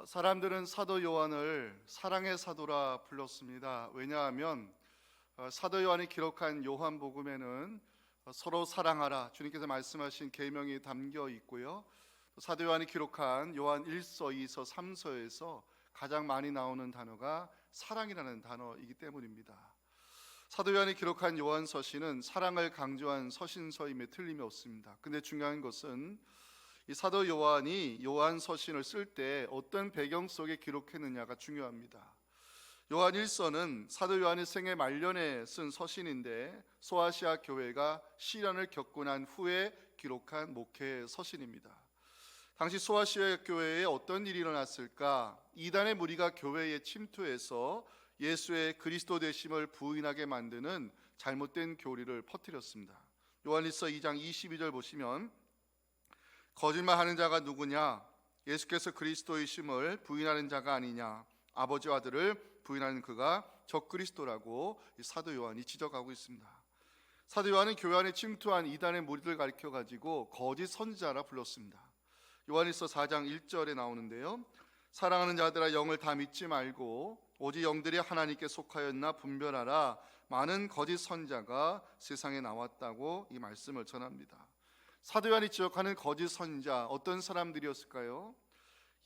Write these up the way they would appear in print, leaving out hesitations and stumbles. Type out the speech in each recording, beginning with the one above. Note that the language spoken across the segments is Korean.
사람들은 사도 요한을 사랑의 사도라 불렀습니다. 왜냐하면 사도 요한이 기록한 요한복음에는 서로 사랑하라 주님께서 말씀하신 계명이 담겨 있고요. 사도 요한이 기록한 요한 1서, 2서, 3서에서 가장 많이 나오는 단어가 사랑이라는 단어이기 때문입니다. 사도 요한이 기록한 요한서신은 사랑을 강조한 서신서임에 틀림이 없습니다. 근데 중요한 것은 이 사도 요한이 요한서신을 쓸 때 어떤 배경 속에 기록했느냐가 중요합니다. 요한 1서는 사도 요한이 생애 말년에 쓴 서신인데 소아시아 교회가 시련을 겪고 난 후에 기록한 목회 서신입니다. 당시 소아시아 교회에 어떤 일이 일어났을까? 이단의 무리가 교회에 침투해서 예수의 그리스도 되심을 부인하게 만드는 잘못된 교리를 퍼뜨렸습니다. 요한일서 2장 22절 보시면 거짓말하는 자가 누구냐? 예수께서 그리스도이심을 부인하는 자가 아니냐? 아버지와 아들을 부인하는 그가 적그리스도라고 사도 요한이 지적하고 있습니다. 사도 요한은 교회 안에 침투한 이단의 무리를 가리켜가지고 거짓 선지자라 불렀습니다. 요한일서 4장 1절에 나오는데요, 사랑하는 자들아 영을 다 믿지 말고 오직 영들이 하나님께 속하였나 분별하라. 많은 거짓 선지자가 세상에 나왔다고 이 말씀을 전합니다. 사도 요한이 지적하는 거짓 선지자 어떤 사람들이었을까요?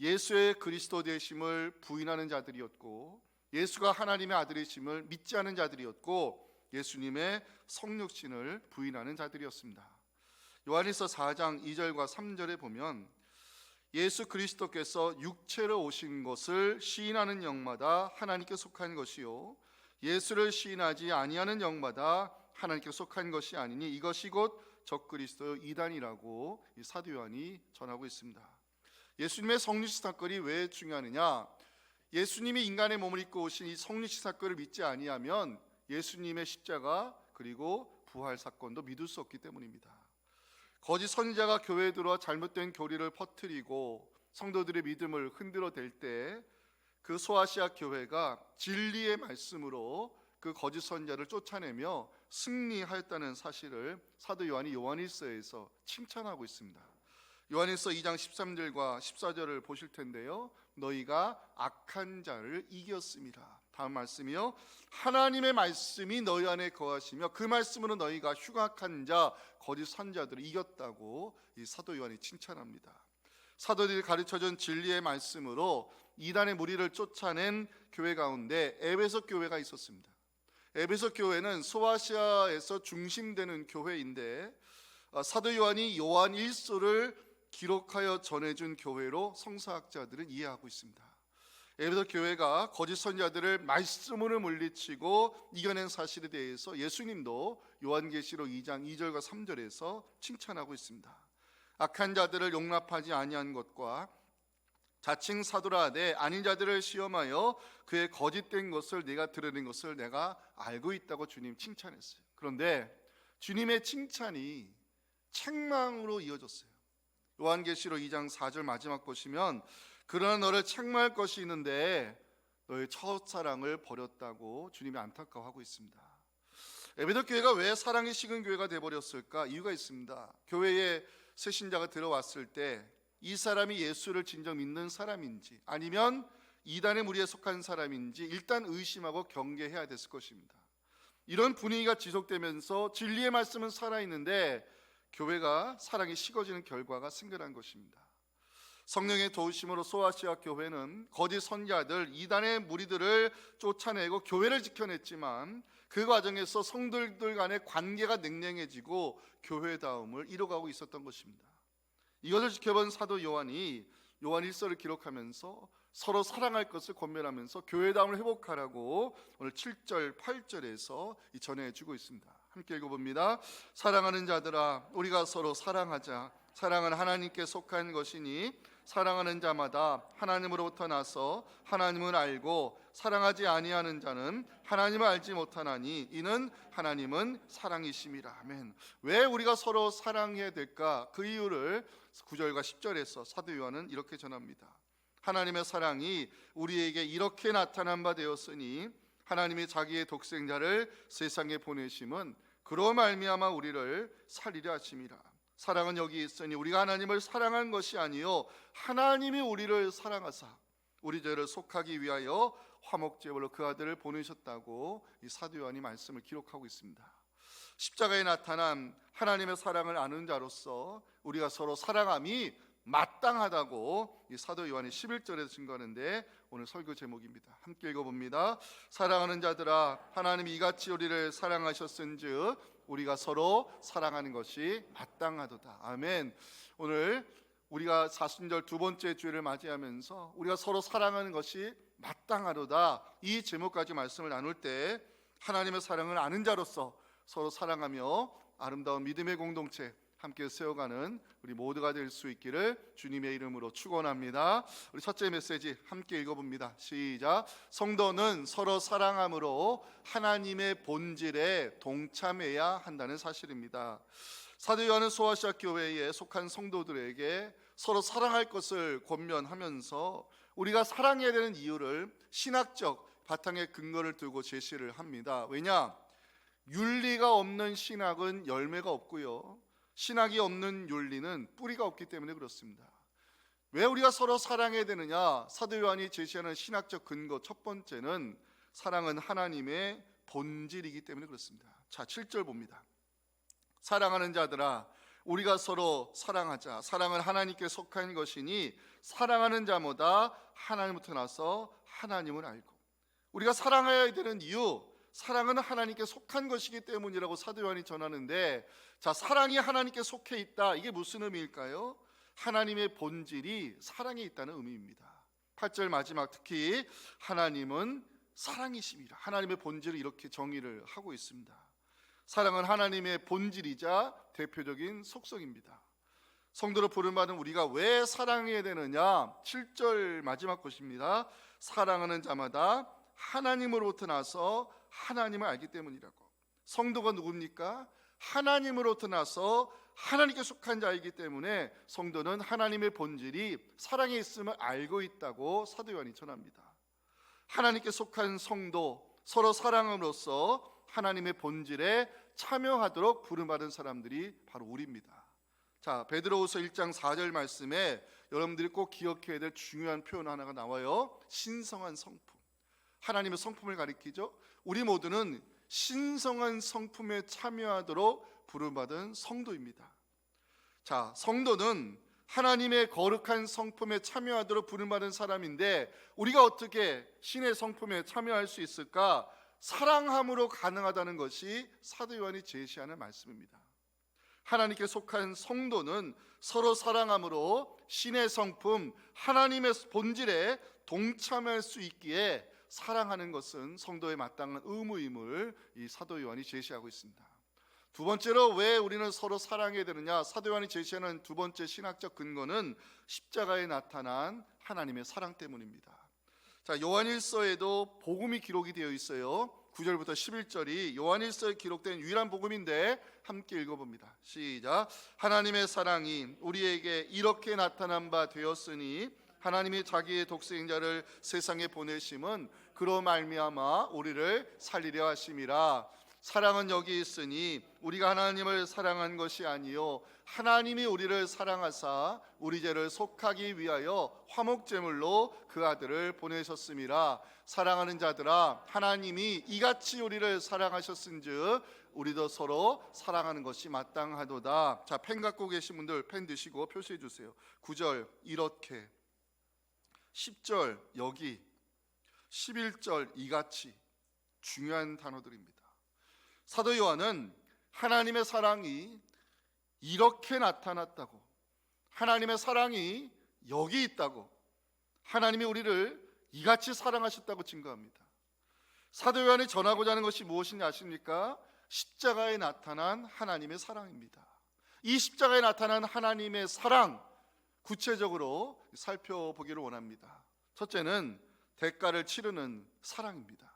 예수의 그리스도 되심을 부인하는 자들이었고, 예수가 하나님의 아들이심을 믿지 않은 자들이었고, 예수님의 성육신을 부인하는 자들이었습니다. 요한일서 4장 2절과 3절에 보면 예수 그리스도께서 육체로 오신 것을 시인하는 영마다 하나님께 속한 것이요 예수를 시인하지 아니하는 영마다 하나님께 속한 것이 아니니 이것이 곧 적그리스도 이단이라고 이 사도 요한이 전하고 있습니다. 예수님의 성육신 사건이 왜 중요하느냐? 예수님이 인간의 몸을 입고 오신 이 성육신 사건을 믿지 아니하면 예수님의 십자가 그리고 부활 사건도 믿을 수 없기 때문입니다. 거짓 선지자가 교회에 들어와 잘못된 교리를 퍼뜨리고 성도들의 믿음을 흔들어 댈 때 그 소아시아 교회가 진리의 말씀으로 그 거짓 선지자를 쫓아내며 승리하였다는 사실을 사도 요한이 요한일서에서 칭찬하고 있습니다. 요한일서 2장 13절과 14절을 보실 텐데요, 너희가 악한 자를 이겼습니다. 다음 말씀이요, 하나님의 말씀이 너희 안에 거하시며 그 말씀으로 너희가 흉악한 자 거짓 선지자들을 이겼다고 이 사도 요한이 칭찬합니다. 사도들이 가르쳐준 진리의 말씀으로 이단의 무리를 쫓아낸 교회 가운데 에베소 교회가 있었습니다. 에베소 교회는 소아시아에서 중심되는 교회인데 사도 요한이 요한 1서를 기록하여 전해준 교회로 성서학자들은 이해하고 있습니다. 에베소 교회가 거짓 선지자들을 말씀으로 물리치고 이겨낸 사실에 대해서 예수님도 요한계시록 2장 2절과 3절에서 칭찬하고 있습니다. 악한 자들을 용납하지 아니한 것과 자칭 사도라 하되 아닌 자들을 시험하여 그의 거짓된 것을 내가 드러낸 것을 내가 알고 있다고 주님 칭찬했어요. 그런데 주님의 칭찬이 책망으로 이어졌어요. 요한계시록 2장 4절 마지막 보시면 그러나 너를 책망할 것이 있는데 너의 첫사랑을 버렸다고 주님이 안타까워하고 있습니다. 에베소 교회가 왜 사랑이 식은 교회가 되어버렸을까? 이유가 있습니다. 교회에 새 신자가 들어왔을 때 이 사람이 예수를 진정 믿는 사람인지 아니면 이단의 무리에 속한 사람인지 일단 의심하고 경계해야 됐을 것입니다. 이런 분위기가 지속되면서 진리의 말씀은 살아있는데 교회가 사랑이 식어지는 결과가 생겨난 것입니다. 성령의 도우심으로 소아시아 교회는 거짓 선지자들, 이단의 무리들을 쫓아내고 교회를 지켜냈지만 그 과정에서 성도들 간의 관계가 냉랭해지고 교회다움을 이뤄가고 있었던 것입니다. 이것을 지켜본 사도 요한이 요한 1서를 기록하면서 서로 사랑할 것을 권면하면서 교회다움을 회복하라고 오늘 7절, 8절에서 전해주고 있습니다. 함께 읽어봅니다. 사랑하는 자들아 우리가 서로 사랑하자. 사랑은 하나님께 속한 것이니 사랑하는 자마다 하나님으로부터 나서 하나님을 알고 사랑하지 아니하는 자는 하나님을 알지 못하나니 이는 하나님은 사랑이심이라. 아멘. 왜 우리가 서로 사랑해야 될까? 그 이유를 9절과 10절에서 사도 요한은 이렇게 전합니다. 하나님의 사랑이 우리에게 이렇게 나타난 바 되었으니 하나님이 자기의 독생자를 세상에 보내심은 그로 말미암아 우리를 살리려 하심이라. 사랑은 여기 있으니 우리가 하나님을 사랑한 것이 아니요 하나님이 우리를 사랑하사 우리 죄를 속하기 위하여 화목제물로 그 아들을 보내셨다고 이 사도 요한이 말씀을 기록하고 있습니다. 십자가에 나타난 하나님의 사랑을 아는 자로서 우리가 서로 사랑함이 마땅하다고 이 사도 요한이 11절에서 증거하는데 오늘 설교 제목입니다. 함께 읽어봅니다. 사랑하는 자들아, 하나님이 이같이 우리를 사랑하셨은즉 우리가 서로 사랑하는 것이 마땅하도다. 아멘. 오늘 우리가 사순절 두 번째 주일을 맞이하면서 우리가 서로 사랑하는 것이 마땅하도다, 이 제목까지 말씀을 나눌 때 하나님의 사랑을 아는 자로서 서로 사랑하며 아름다운 믿음의 공동체 함께 세워가는 우리 모두가 될 수 있기를 주님의 이름으로 축원합니다. 우리 첫째 메시지 함께 읽어봅니다. 시작. 성도는 서로 사랑함으로 하나님의 본질에 동참해야 한다는 사실입니다. 사도 요한은 소아시아 교회에 속한 성도들에게 서로 사랑할 것을 권면하면서 우리가 사랑해야 되는 이유를 신학적 바탕에 근거를 두고 제시를 합니다. 왜냐? 윤리가 없는 신학은 열매가 없고요, 신학이 없는 윤리는 뿌리가 없기 때문에 그렇습니다. 왜 우리가 서로 사랑해야 되느냐? 사도 요한이 제시하는 신학적 근거 첫 번째는 사랑은 하나님의 본질이기 때문에 그렇습니다. 자, 7절 봅니다. 사랑하는 자들아, 우리가 서로 사랑하자. 사랑은 하나님께 속한 것이니 사랑하는 자마다 하나님부터 나서 하나님을 알고. 우리가 사랑해야 되는 이유, 사랑은 하나님께 속한 것이기 때문이라고 사도 요한이 전하는데, 자, 사랑이 하나님께 속해 있다, 이게 무슨 의미일까요? 하나님의 본질이 사랑에 있다는 의미입니다. 8절 마지막, 특히 하나님은 사랑이십니다. 하나님의 본질을 이렇게 정의를 하고 있습니다. 사랑은 하나님의 본질이자 대표적인 속성입니다. 성도로 부름받은 우리가 왜 사랑해야 되느냐? 7절 마지막 것입니다. 사랑하는 자마다 하나님으로부터 나서 하나님을 알기 때문이라고. 성도가 누굽니까? 하나님으로부터 나서 하나님께 속한 자이기 때문에 성도는 하나님의 본질이 사랑에 있음을 알고 있다고 사도 요한이 전합니다. 하나님께 속한 성도, 서로 사랑함으로써 하나님의 본질에 참여하도록 부름받은 사람들이 바로 우리입니다. 자, 베드로후서 1장 4절 말씀에 여러분들이 꼭 기억해야 될 중요한 표현 하나가 나와요. 신성한 성품. 하나님의 성품을 가리키죠. 우리 모두는 신성한 성품에 참여하도록 부름받은 성도입니다. 자, 성도는 하나님의 거룩한 성품에 참여하도록 부름받은 사람인데, 우리가 어떻게 신의 성품에 참여할 수 있을까? 사랑함으로 가능하다는 것이 사도 요한이 제시하는 말씀입니다. 하나님께 속한 성도는 서로 사랑함으로 신의 성품, 하나님의 본질에 동참할 수 있기에 사랑하는 것은 성도의 마땅한 의무임을 이 사도 요한이 제시하고 있습니다. 두 번째로 왜 우리는 서로 사랑해야 되느냐? 사도 요한이 제시하는 두 번째 신학적 근거는 십자가에 나타난 하나님의 사랑 때문입니다. 자, 요한일서에도 복음이 기록이 되어 있어요. 9절부터 11절이 요한일서에 기록된 유일한 복음인데 함께 읽어봅니다. 시작. 하나님의 사랑이 우리에게 이렇게 나타난 바 되었으니 하나님이 자기의 독생자를 세상에 보내심은 그로 말미암아 우리를 살리려 하심이라. 사랑은 여기 있으니 우리가 하나님을 사랑한 것이 아니요 하나님이 우리를 사랑하사 우리 죄를 속하기 위하여 화목제물로 그 아들을 보내셨음이라. 사랑하는 자들아, 하나님이 이같이 우리를 사랑하셨은즉 우리도 서로 사랑하는 것이 마땅하도다. 자, 펜 갖고 계신 분들 펜 드시고 표시해 주세요. 9절 이렇게, 10절 여기, 11절 이같이, 중요한 단어들입니다. 사도 요한은 하나님의 사랑이 이렇게 나타났다고, 하나님의 사랑이 여기 있다고, 하나님이 우리를 이같이 사랑하셨다고 증거합니다. 사도 요한이 전하고자 하는 것이 무엇인지 아십니까? 십자가에 나타난 하나님의 사랑입니다. 이 십자가에 나타난 하나님의 사랑, 구체적으로 살펴보기를 원합니다. 첫째는 대가를 치르는 사랑입니다.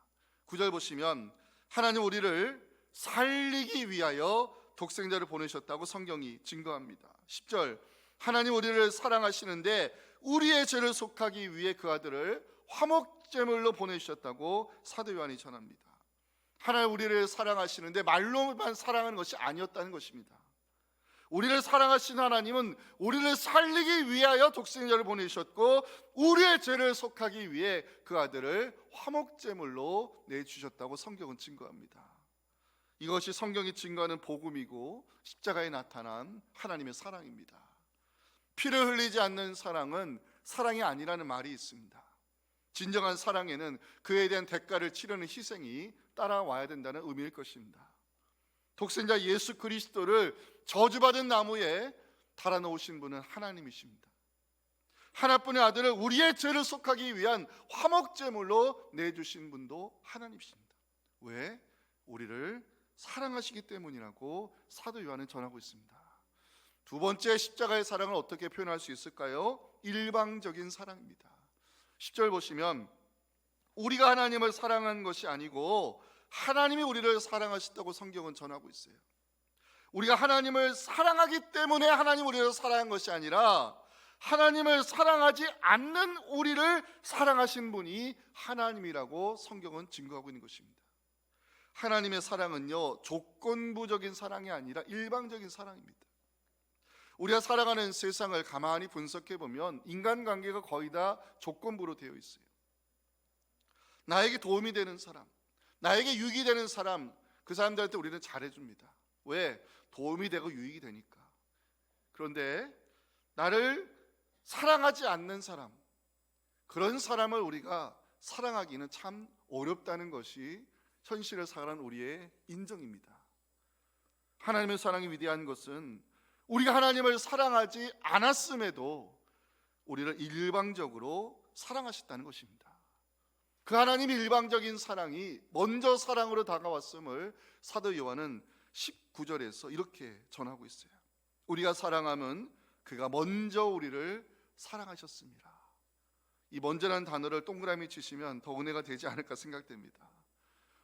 9절 보시면 하나님 우리를 살리기 위하여 독생자를 보내셨다고 성경이 증거합니다. 10절 하나님 우리를 사랑하시는데 우리의 죄를 속하기 위해 그 아들을 화목제물로 보내주셨다고 사도 요한이 전합니다. 하나님 우리를 사랑하시는데 말로만 사랑하는 것이 아니었다는 것입니다. 우리를 사랑하신 하나님은 우리를 살리기 위하여 독생자를 보내셨고 우리의 죄를 속하기 위해 그 아들을 화목제물로 내주셨다고 성경은 증거합니다. 이것이 성경이 증거하는 복음이고 십자가에 나타난 하나님의 사랑입니다. 피를 흘리지 않는 사랑은 사랑이 아니라는 말이 있습니다. 진정한 사랑에는 그에 대한 대가를 치르는 희생이 따라와야 된다는 의미일 것입니다. 독생자 예수 그리스도를 저주받은 나무에 달아놓으신 분은 하나님이십니다. 하나뿐의 아들을 우리의 죄를 속하기 위한 화목제물로 내주신 분도 하나님이십니다. 왜? 우리를 사랑하시기 때문이라고 사도 요한은 전하고 있습니다. 두 번째, 십자가의 사랑을 어떻게 표현할 수 있을까요? 일방적인 사랑입니다. 10절 보시면 우리가 하나님을 사랑한 것이 아니고 하나님이 우리를 사랑하셨다고 성경은 전하고 있어요. 우리가 하나님을 사랑하기 때문에 하나님 우리를 사랑한 것이 아니라 하나님을 사랑하지 않는 우리를 사랑하신 분이 하나님이라고 성경은 증거하고 있는 것입니다. 하나님의 사랑은요, 조건부적인 사랑이 아니라 일방적인 사랑입니다. 우리가 살아가는 세상을 가만히 분석해 보면 인간관계가 거의 다 조건부로 되어 있어요. 나에게 도움이 되는 사람, 나에게 유익이 되는 사람, 그 사람들한테 우리는 잘해줍니다. 왜? 도움이 되고 유익이 되니까. 그런데 나를 사랑하지 않는 사람, 그런 사람을 우리가 사랑하기는 참 어렵다는 것이 현실을 살아가는 우리의 인정입니다. 하나님의 사랑이 위대한 것은 우리가 하나님을 사랑하지 않았음에도 우리를 일방적으로 사랑하셨다는 것입니다. 그 하나님의 일방적인 사랑이 먼저 사랑으로 다가왔음을 사도 요한은 19절에서 이렇게 전하고 있어요. 우리가 사랑하면 그가 먼저 우리를 사랑하셨습니다. 이 먼저라는 단어를 동그라미 치시면 더 은혜가 되지 않을까 생각됩니다.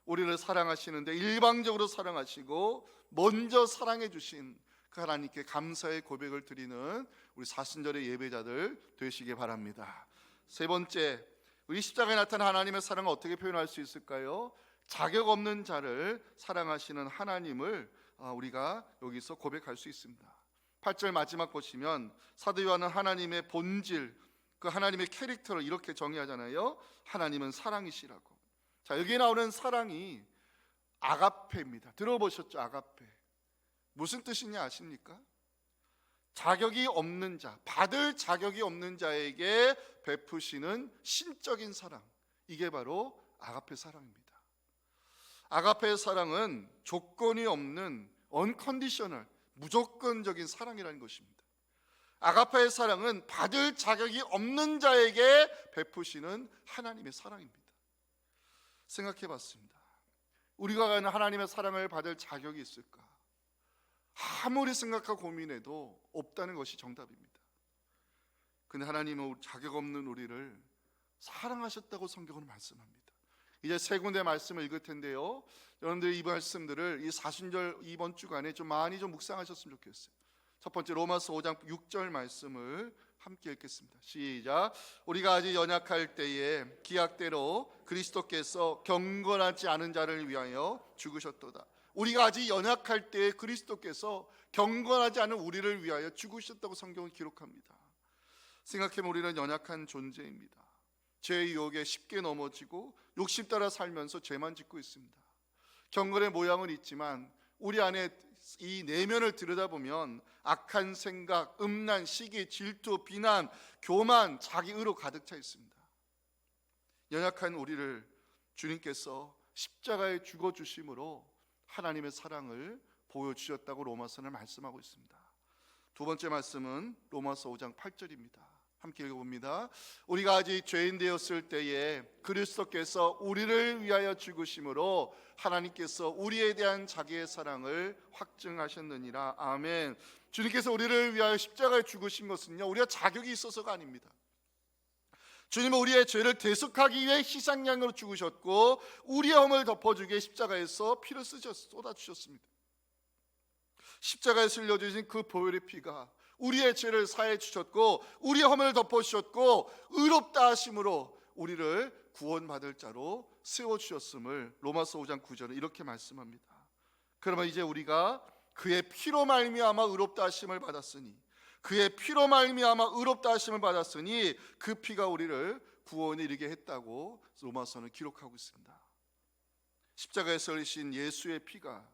우리를 사랑하시는데 일방적으로 사랑하시고 먼저 사랑해 주신 그 하나님께 감사의 고백을 드리는 우리 사순절의 예배자들 되시길 바랍니다. 세 번째, 우리 십자가에 나타난 하나님의 사랑을 어떻게 표현할 수 있을까요? 자격 없는 자를 사랑하시는 하나님을 우리가 여기서 고백할 수 있습니다. 8절 마지막 보시면 사도 요한은 하나님의 본질, 그 하나님의 캐릭터를 이렇게 정의하잖아요. 하나님은 사랑이시라고. 자, 여기에 나오는 사랑이 아가페입니다. 들어보셨죠? 아가페. 무슨 뜻이냐 아십니까? 자격이 없는 자, 받을 자격이 없는 자에게 베푸시는 신적인 사랑, 이게 바로 아가페 사랑입니다. 아가페의 사랑은 조건이 없는 언컨디셔널, 무조건적인 사랑이라는 것입니다. 아가페의 사랑은 받을 자격이 없는 자에게 베푸시는 하나님의 사랑입니다. 생각해 봤습니다. 우리가 가는 하나님의 사랑을 받을 자격이 있을까? 아무리 생각하고 고민해도 없다는 것이 정답입니다. 근데 하나님은 자격 없는 우리를 사랑하셨다고 성경은 말씀합니다. 이제 세 군데 말씀을 읽을 텐데요, 여러분들 이 말씀들을 이 사순절 이번 주간에 좀 많이 묵상하셨으면 좋겠어요. 첫 번째 로마서 5장 6절 말씀을 함께 읽겠습니다. 시작. 우리가 아직 연약할 때에 기약대로 그리스도께서 경건하지 않은 자를 위하여 죽으셨도다. 우리가 아직 연약할 때에 그리스도께서 경건하지 않은 우리를 위하여 죽으셨다고 성경은 기록합니다. 생각해보면 우리는 연약한 존재입니다. 죄의 유혹에 쉽게 넘어지고 욕심 따라 살면서 죄만 짓고 있습니다. 경건의 모양은 있지만 우리 안에 이 내면을 들여다보면 악한 생각, 음란, 시기, 질투, 비난, 교만, 자기의로 가득 차 있습니다. 연약한 우리를 주님께서 십자가에 죽어주심으로 하나님의 사랑을 보여주셨다고 로마서는 말씀하고 있습니다. 두 번째 말씀은 로마서 5장 8절입니다. 함께 읽어봅니다. 우리가 아직 죄인 되었을 때에 그리스도께서 우리를 위하여 죽으심으로 하나님께서 우리에 대한 자기의 사랑을 확증하셨느니라. 아멘. 주님께서 우리를 위하여 십자가에 죽으신 것은요, 우리가 자격이 있어서가 아닙니다. 주님은 우리의 죄를 대속하기 위해 희생양으로 죽으셨고 우리의 허물을 덮어주기 위해 십자가에서 피를 쏟아주셨습니다. 십자가에 슬려주신 그 보혈의 피가 우리의 죄를 사해 주셨고 우리의 허물을 덮어주셨고 의롭다 하심으로 우리를 구원받을 자로 세워주셨음을 로마서 5장 9절에 이렇게 말씀합니다. 그러면 이제 우리가 그의 피로 말미암아 의롭다 하심을 받았으니, 그의 피로 말미암아 의롭다 하심을 받았으니 그 피가 우리를 구원에 이르게 했다고 로마서는 기록하고 있습니다. 십자가에서 흘리신 예수의 피가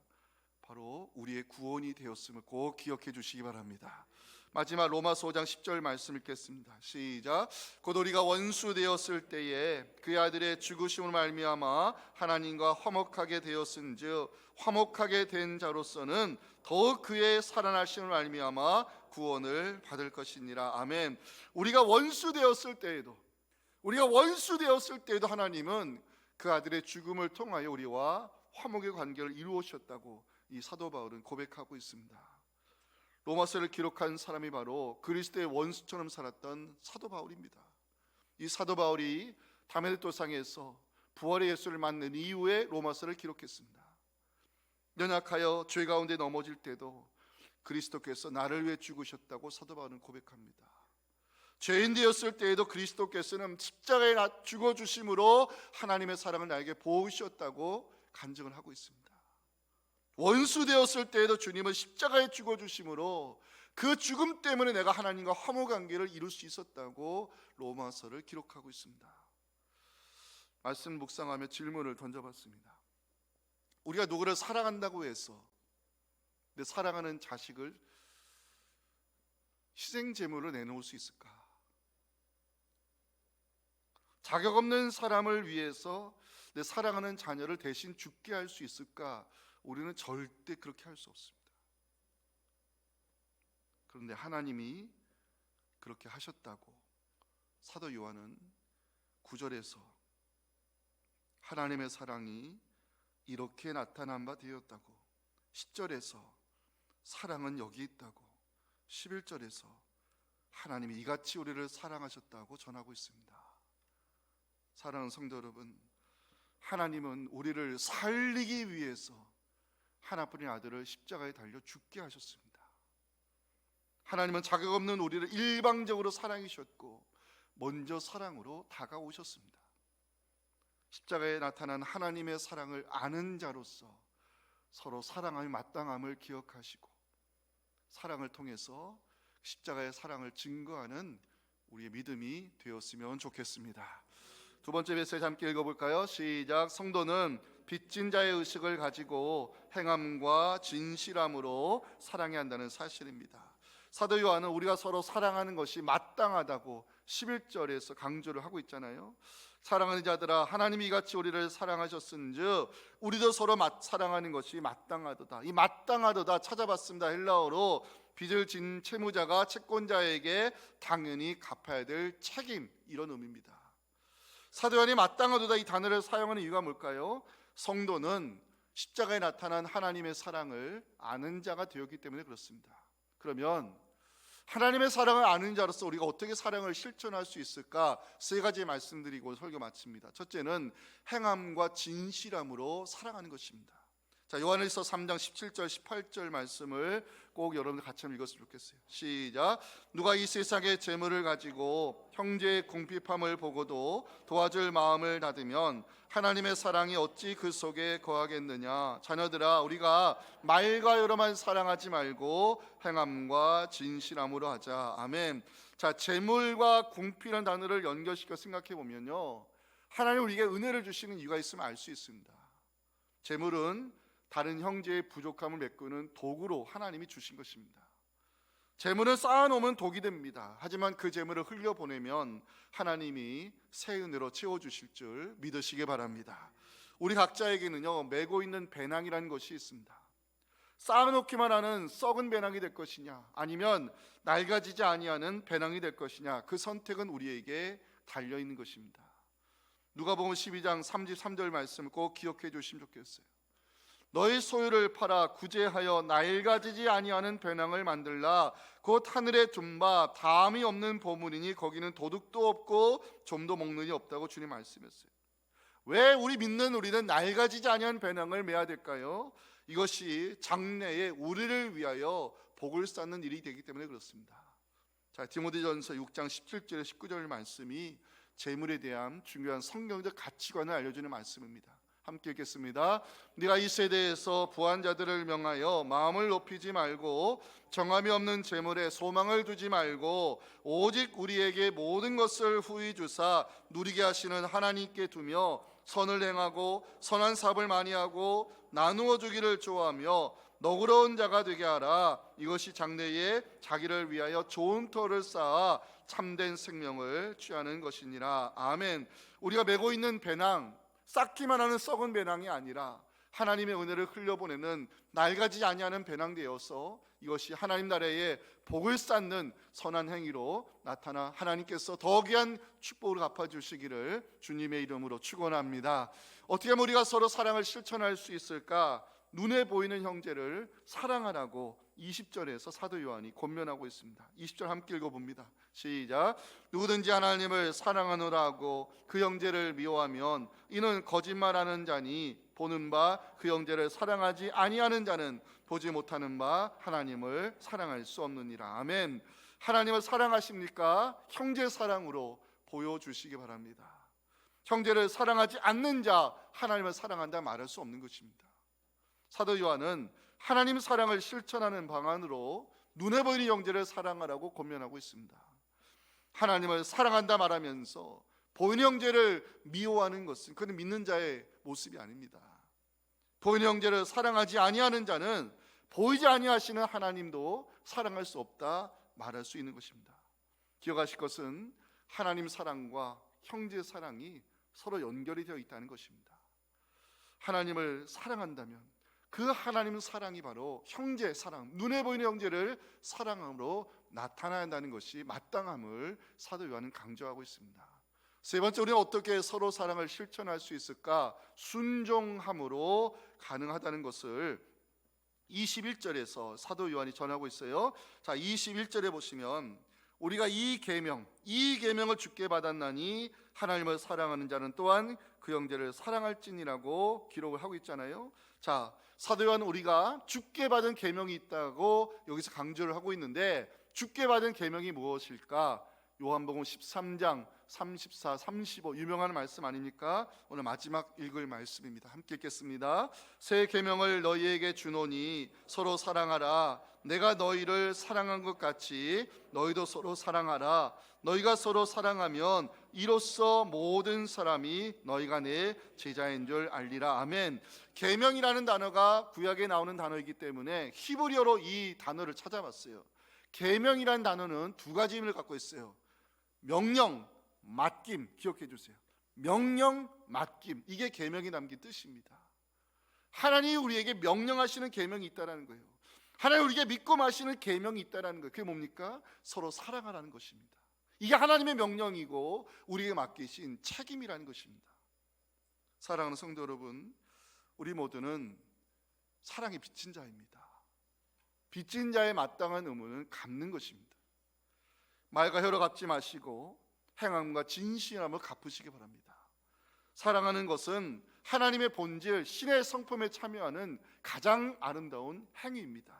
바로 우리의 구원이 되었음을 꼭 기억해 주시기 바랍니다. 마지막 로마서 5장 10절 말씀 읽겠습니다. 시작. 곧 우리가 원수 되었을 때에 그의 아들의 죽으심으로 말미암아 하나님과 화목하게 되었은즉 화목하게 된 자로서는 더욱 그의 살아나심으로 말미암아 구원을 받을 것이니라. 아멘. 우리가 원수 되었을 때에도 하나님은 그 아들의 죽음을 통하여 우리와 화목의 관계를 이루으셨다고 이 사도 바울은 고백하고 있습니다. 로마서를 기록한 사람이 바로 그리스도의 원수처럼 살았던 사도 바울입니다. 이 사도 바울이 다메섹 도상에서 부활의 예수를 만난 이후에 로마서를 기록했습니다. 연약하여 죄 가운데 넘어질 때도 그리스도께서 나를 위해 죽으셨다고 사도 바울은 고백합니다. 죄인 되었을 때에도 그리스도께서는 십자가에 죽어주심으로 하나님의 사랑을 나에게 보이셨다고 간증을 하고 있습니다. 원수 되었을 때에도 주님은 십자가에 죽어주심으로 그 죽음 때문에 내가 하나님과 화목관계를 이룰 수 있었다고 로마서를 기록하고 있습니다. 말씀 묵상하며 질문을 던져봤습니다. 우리가 누구를 사랑한다고 해서 내 사랑하는 자식을 희생제물로 내놓을 수 있을까? 자격 없는 사람을 위해서 내 사랑하는 자녀를 대신 죽게 할 수 있을까? 우리는 절대 그렇게 할 수 없습니다. 그런데 하나님이 그렇게 하셨다고 사도 요한은 9절에서 하나님의 사랑이 이렇게 나타난 바 되었다고, 10절에서 사랑은 여기 있다고, 11절에서 하나님이 이같이 우리를 사랑하셨다고 전하고 있습니다. 사랑하는 성도 여러분, 하나님은 우리를 살리기 위해서 하나뿐인 아들을 십자가에 달려 죽게 하셨습니다. 하나님은 자격 없는 우리를 일방적으로 사랑하셨고 먼저 사랑으로 다가오셨습니다. 십자가에 나타난 하나님의 사랑을 아는 자로서 서로 사랑함이 마땅함을 기억하시고 사랑을 통해서 십자가의 사랑을 증거하는 우리의 믿음이 되었으면 좋겠습니다. 두 번째 메시지 함께 읽어볼까요? 시작. 성도는 빚진 자의 의식을 가지고 행함과 진실함으로 사랑해야 한다는 사실입니다. 사도 요한은 우리가 서로 사랑하는 것이 마땅하다고 11절에서 강조를 하고 있잖아요. 사랑하는 자들아, 하나님이 이같이 우리를 사랑하셨은즉 우리도 서로 사랑하는 것이 마땅하도다. 이 마땅하도다 찾아봤습니다. 헬라어로 빚을 진 채무자가 채권자에게 당연히 갚아야 될 책임, 이런 의미입니다. 사도 요한이 마땅하도다 이 단어를 사용하는 이유가 뭘까요? 성도는 십자가에 나타난 하나님의 사랑을 아는 자가 되었기 때문에 그렇습니다. 그러면 하나님의 사랑을 아는 자로서 우리가 어떻게 사랑을 실천할 수 있을까? 세 가지 말씀드리고 설교 마칩니다. 첫째는 행함과 진실함으로 사랑하는 것입니다. 자, 요한일서 3장 17절 18절 말씀을 꼭 여러분들 같이 한번 읽었으면 좋겠어요. 시작. 누가 이 세상의 재물을 가지고 형제의 궁핍함을 보고도 도와줄 마음을 닫으면 하나님의 사랑이 어찌 그 속에 거하겠느냐. 자녀들아, 우리가 말과 여로만 사랑하지 말고 행함과 진실함으로 하자. 아멘. 자, 재물과 궁핍이라는 단어를 연결시켜 생각해 보면요, 하나님 우리에게 은혜를 주시는 이유가 있으면 알 수 있습니다. 재물은 다른 형제의 부족함을 메꾸는 도구로 하나님이 주신 것입니다. 재물을 쌓아놓으면 독이 됩니다. 하지만 그 재물을 흘려보내면 하나님이 새 은혜로 채워주실 줄 믿으시기 바랍니다. 우리 각자에게는요, 메고 있는 배낭이라는 것이 있습니다. 쌓아놓기만 하는 썩은 배낭이 될 것이냐, 아니면 낡아지지 아니하는 배낭이 될 것이냐, 그 선택은 우리에게 달려있는 것입니다. 누가복음 12장 33절 말씀을 꼭 기억해 주시면 좋겠어요. 너희 소유를 팔아 구제하여 낡아지지 아니하는 배낭을 만들라. 곧 하늘에 둔 바 다함이 없는 보물이니 거기는 도둑도 없고 좀도 먹는이 없다고 주님 말씀했어요. 왜 우리는 낡아지지 아니하는 배낭을 메야 될까요? 이것이 장래에 우리를 위하여 복을 쌓는 일이 되기 때문에 그렇습니다. 자, 디모데전서 6장 17절 19절 말씀이 재물에 대한 중요한 성경적 가치관을 알려주는 말씀입니다. 함께 읽겠습니다. 네가 이 세대에서 부한 자들을 명하여 마음을 높이지 말고 정함이 없는 재물에 소망을 두지 말고 오직 우리에게 모든 것을 후히 주사 누리게 하시는 하나님께 두며 선을 행하고 선한 사업을 많이 하고 나누어 주기를 좋아하며 너그러운 자가 되게 하라. 이것이 장래에 자기를 위하여 좋은 터를 쌓아 참된 생명을 취하는 것이니라. 아멘. 우리가 메고 있는 배낭, 쌓기만 하는 썩은 배낭이 아니라 하나님의 은혜를 흘려보내는 낡아지지 아니하는 배낭 되어서 이것이 하나님 나라의 복을 쌓는 선한 행위로 나타나 하나님께서 더 귀한 축복을 갚아주시기를 주님의 이름으로 축원합니다. 어떻게 하면 우리가 서로 사랑을 실천할 수 있을까? 눈에 보이는 형제를 사랑하라고 20절에서 사도 요한이 권면하고 있습니다. 20절 함께 읽어봅니다. 시작. 누구든지 하나님을 사랑하노라 하고 그 형제를 미워하면 이는 거짓말하는 자니 보는 바 그 형제를 사랑하지 아니하는 자는 보지 못하는 바 하나님을 사랑할 수 없느니라. 아멘. 하나님을 사랑하십니까? 형제 사랑으로 보여주시기 바랍니다. 형제를 사랑하지 않는 자 하나님을 사랑한다 말할 수 없는 것입니다. 사도 요한은 하나님 사랑을 실천하는 방안으로 눈에 보이는 형제를 사랑하라고 권면하고 있습니다. 하나님을 사랑한다 말하면서 보이는 형제를 미워하는 것은 그는 믿는 자의 모습이 아닙니다. 보이는 형제를 사랑하지 아니하는 자는 보이지 아니하시는 하나님도 사랑할 수 없다 말할 수 있는 것입니다. 기억하실 것은 하나님 사랑과 형제 사랑이 서로 연결이 되어 있다는 것입니다. 하나님을 사랑한다면 그 하나님 사랑이 바로 형제 사랑, 눈에 보이는 형제를 사랑함으로 나타나야 한다는 것이 마땅함을 사도 요한은 강조하고 있습니다. 세 번째, 우리는 어떻게 서로 사랑을 실천할 수 있을까? 순종함으로 가능하다는 것을 21절에서 사도 요한이 전하고 있어요. 자, 21절에 보시면 우리가 이 계명을 주께 받았나니 하나님을 사랑하는 자는 또한 그 형제를 사랑할지니라고 기록을 하고 있잖아요. 자, 사도 요한은 우리가 주께 받은 계명이 있다고 여기서 강조를 하고 있는데 주께 받은 계명이 무엇일까? 요한복음 13장 34, 35 유명한 말씀 아닙니까? 오늘 마지막 읽을 말씀입니다. 함께 읽겠습니다. 새 계명을 너희에게 주노니 서로 사랑하라. 내가 너희를 사랑한 것 같이 너희도 서로 사랑하라. 너희가 서로 사랑하면 이로써 모든 사람이 너희가 내 제자인 줄 알리라. 아멘. 계명이라는 단어가 구약에 나오는 단어이기 때문에 히브리어로 이 단어를 찾아봤어요. 계명이라는 단어는 두 가지 의미를 갖고 있어요. 명령, 맡김. 기억해 주세요. 명령, 맡김. 이게 계명이 담긴 뜻입니다. 하나님이 우리에게 명령하시는 계명이 있다는 거예요. 하나님 우리에게 믿고 마시는 계명이 있다는 거예요. 그게 뭡니까? 서로 사랑하라는 것입니다. 이게 하나님의 명령이고 우리에게 맡기신 책임이라는 것입니다. 사랑하는 성도 여러분, 우리 모두는 사랑에 빚진 자입니다. 빚진 자의 마땅한 의무는 갚는 것입니다. 말과 혀로 갚지 마시고 행함과 진실함을 갚으시기 바랍니다. 사랑하는 것은 하나님의 본질, 신의 성품에 참여하는 가장 아름다운 행위입니다.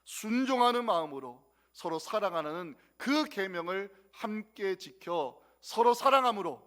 순종하는 마음으로 서로 사랑하는 그 계명을 함께 지켜 서로 사랑함으로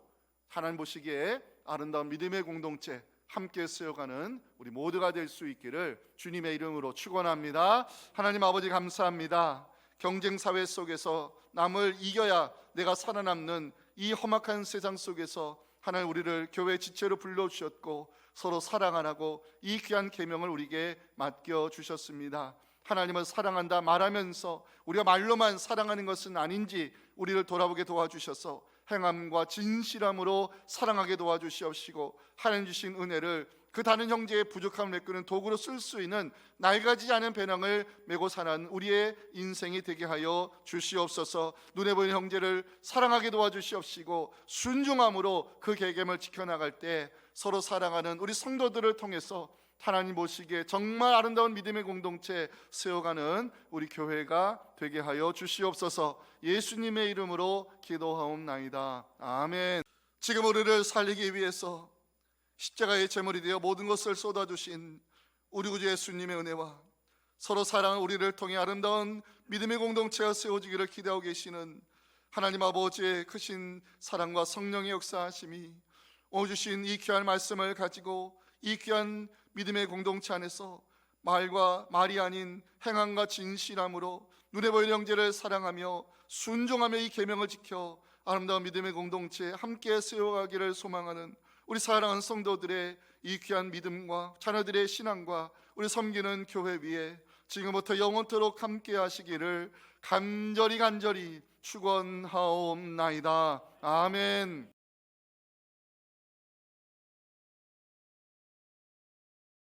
하나님 보시기에 아름다운 믿음의 공동체 함께 세워가는 우리 모두가 될 수 있기를 주님의 이름으로 축원합니다. 하나님 아버지 감사합니다. 경쟁 사회 속에서 남을 이겨야 내가 살아남는 이 험악한 세상 속에서 하나님 우리를 교회 지체로 불러주셨고 서로 사랑하라고 이 귀한 계명을 우리에게 맡겨주셨습니다. 하나님을 사랑한다 말하면서 우리가 말로만 사랑하는 것은 아닌지 우리를 돌아보게 도와주셔서 행함과 진실함으로 사랑하게 도와주시옵시고 하나님 주신 은혜를 그 다른 형제의 부족함을 메꾸는 도구로 쓸 수 있는 낡아지지 않은 배낭을 메고 사는 우리의 인생이 되게 하여 주시옵소서. 눈에 보이는 형제를 사랑하게 도와주시옵시고 순종함으로 그 계명을 지켜나갈 때 서로 사랑하는 우리 성도들을 통해서 하나님 보시기에 정말 아름다운 믿음의 공동체 세워가는 우리 교회가 되게 하여 주시옵소서. 예수님의 이름으로 기도하옵나이다. 아멘. 지금 우리를 살리기 위해서 십자가의 제물이 되어 모든 것을 쏟아주신 우리 구주 예수님의 은혜와 서로 사랑하는 우리를 통해 아름다운 믿음의 공동체가 세워지기를 기대하고 계시는 하나님 아버지의 크신 사랑과 성령의 역사하심이 오늘 주신 이 귀한 말씀을 가지고 이 귀한 믿음의 공동체 안에서 말과 말이 아닌 행함과 진실함으로 눈에 보이는 형제를 사랑하며 순종하며 이 계명을 지켜 아름다운 믿음의 공동체에 함께 세워가기를 소망하는 우리 사랑하는 성도들의 이 귀한 믿음과 자녀들의 신앙과 우리 섬기는 교회 위에 지금부터 영원토록 함께 하시기를 간절히 축원하옵나이다. 아멘.